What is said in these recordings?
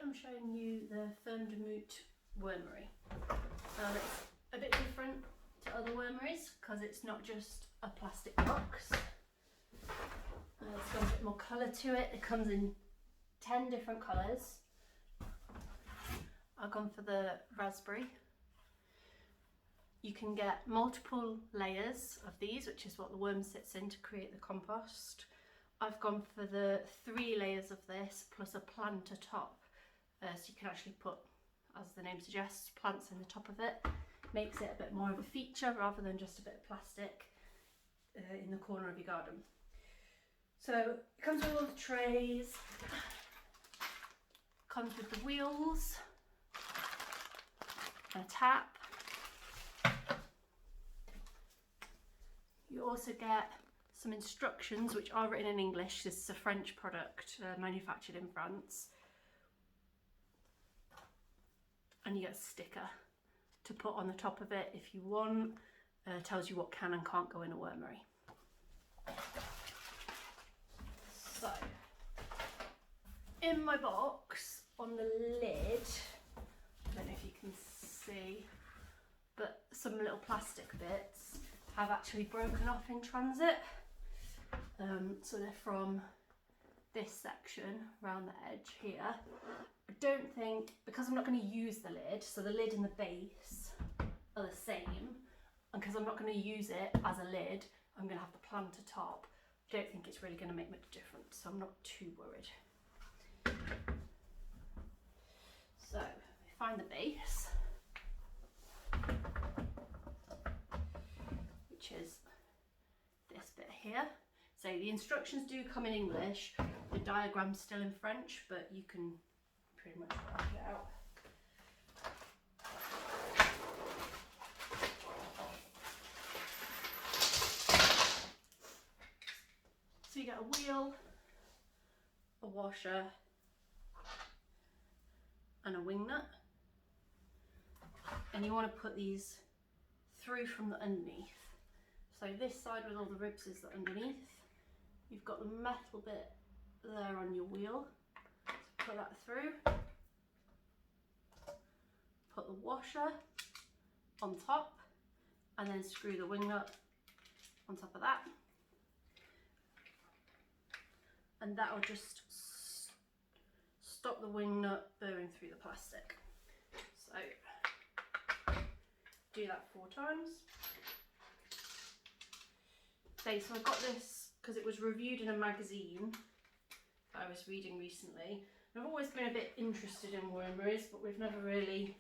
I'm showing you the Ferme du Moutta wormery. It's a bit different to other wormeries because it's not just a plastic box. It's got a bit more colour to it. It comes in 10 different colours. I've gone for the raspberry. You can get multiple layers of these, which is what the worm sits in to create the compost. I've gone for the 3 layers of this plus a planter top. So you can actually put, as the name suggests, plants in the top of it. Makes it a bit more of a feature rather than just a bit of plastic in the corner of your garden. So it comes with all the trays, comes with the wheels, and a tap. You also get some instructions which are written in English. This is a French product manufactured in France. And you get a sticker to put on the top of it if you want. Tells you what can and can't go in a wormery. So, in my box, on the lid, I don't know if you can see, but some little plastic bits have actually broken off in transit. So they're from this section around the edge here. I don't think, because I'm not going to use the lid, so the lid and the base are the same, and because I'm not going to use it as a lid, I'm going to have the planter top. I don't think it's really going to make much difference, so I'm not too worried. So, we find the base, which is this bit here. So the instructions do come in English, the diagram's still in French, but you can pretty much work it out. So you get a wheel, a washer, and a wing nut, and you want to put these through from the underneath. So this side with all the ribs is the underneath. You've got the metal bit there on your wheel. So put that through. Put the washer on top, and then screw the wing nut on top of that. And that will just stop the wing nut burning through the plastic. So do that 4 times. Okay, so I got this because it was reviewed in a magazine that I was reading recently. And I've always been a bit interested in wormeries, but we've never really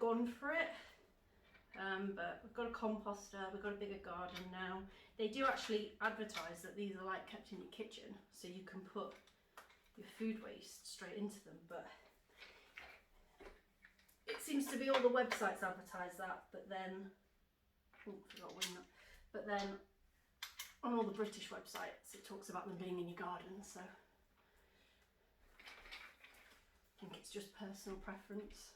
gone for it. But we've got a composter, we've got a bigger garden now. They do actually advertise that these are like kept in your kitchen, so you can put your food waste straight into them, but it seems to be all the websites advertise that, but then, oh, forgot wing nut. But then on all the British websites it talks about them being in your garden, so I think it's just personal preference.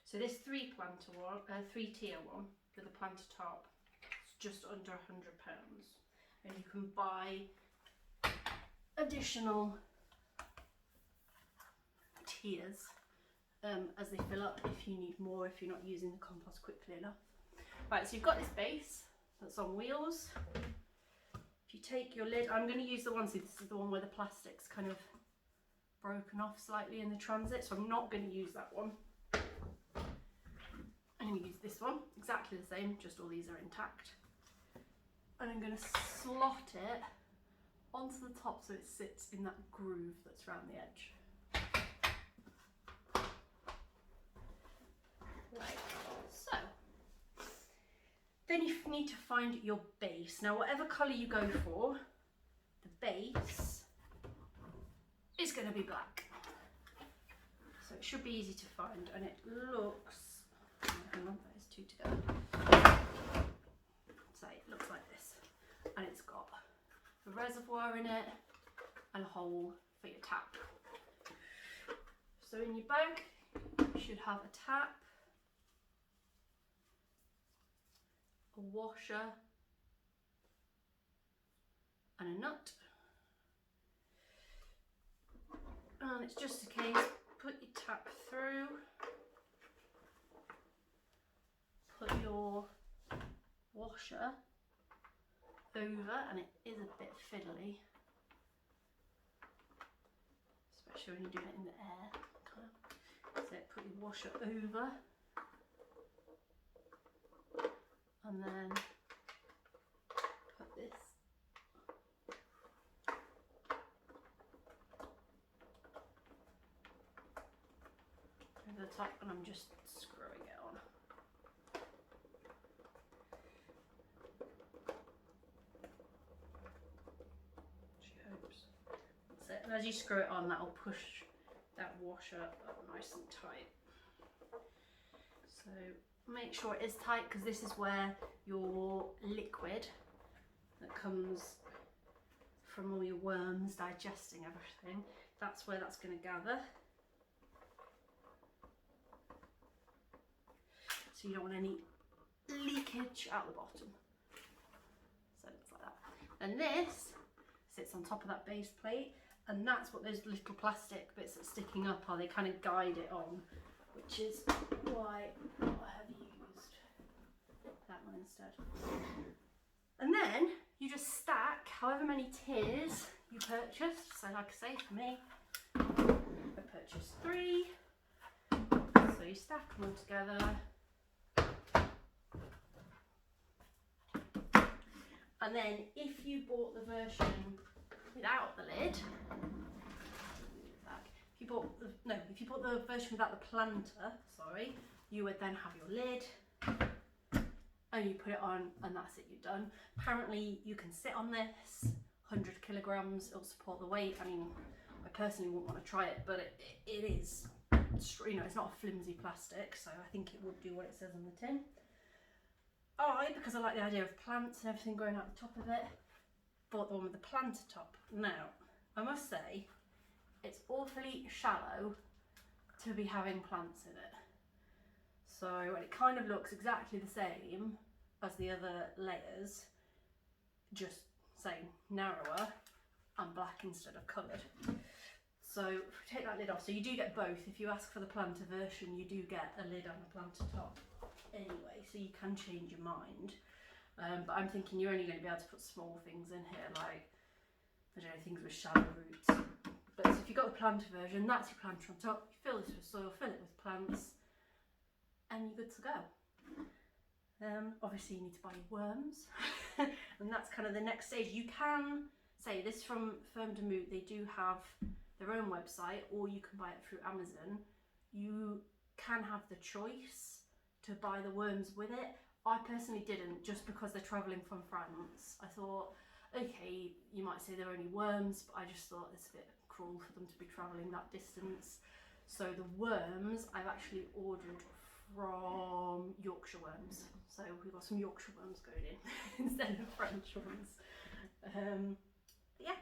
So this 3-tier one with a planter top, it's just under £100, and you can buy additional tiers as they fill up if you need more, if you're not using the compost quickly enough. Right, so you've got this base that's on wheels. If you take your lid, I'm going to use the one, so this is the one where the plastic's kind of broken off slightly in the transit, so I'm not going to use that one. I'm going to use this one, exactly the same, just all these are intact. And I'm going to slot it onto the top so it sits in that groove that's around the edge. Right, so then you need to find your base. Now whatever colour you go for, the base is going to be black. So it should be easy to find, and it looks, hang on, there's 2 to go. So it looks like this, and it's got a reservoir in it and a hole for your tap. So in your bag, you should have a tap, a washer, and a nut. And it's just a case, put your tap through, put your washer over, and it is a bit fiddly, especially when you're doing it in the air. So put your washer over, and then put this over the top, and I'm just screwing it on. She hopes. That's it. And as you screw it on, that'll push that washer up nice and tight. So make sure it is tight, because this is where your liquid that comes from all your worms digesting everything, that's where that's going to gather. So you don't want any leakage out the bottom. So it's like that. And this sits on top of that base plate, and that's what those little plastic bits that are sticking up are. They kind of guide it on, which is why I have used that one instead. And then you just stack however many tiers you purchased. So like I say, for me, I purchased 3. So you stack them all together. And then if you bought the version without the lid, if you bought the version without the planter, sorry, you would then have your lid, and you put it on, and that's it, you're done. Apparently you can sit on this 100 kilograms, it'll support the weight. I mean, I personally wouldn't want to try it, but it is, you know, it's not a flimsy plastic, so I think it would do what it says on the tin. Because I like the idea of plants and everything growing out the top of it, bought the one with the planter top. Now, I must say, it's awfully shallow to be having plants in it. So it kind of looks exactly the same as the other layers, just say narrower and black instead of coloured. So take that lid off. So you do get both. If you ask for the planter version, you do get a lid and a planter top anyway, so you can change your mind. But I'm thinking you're only going to be able to put small things in here, like, I don't know, things with shallow roots. But so if you've got the planter version, that's your planter on top. You fill this with soil, fill it with plants, and you're good to go. Obviously you need to buy your worms, and that's kind of the next stage. You can say this from Ferme du Moutta, they do have their own website, or you can buy it through Amazon. You can have the choice to buy the worms with it. I personally didn't, just because they're travelling from France. I thought, okay, you might say they're only worms, but I just thought it's a bit cruel for them to be travelling that distance. So the worms I've actually ordered from Yorkshire worms. So we've got some Yorkshire worms going in instead of French ones. Yeah,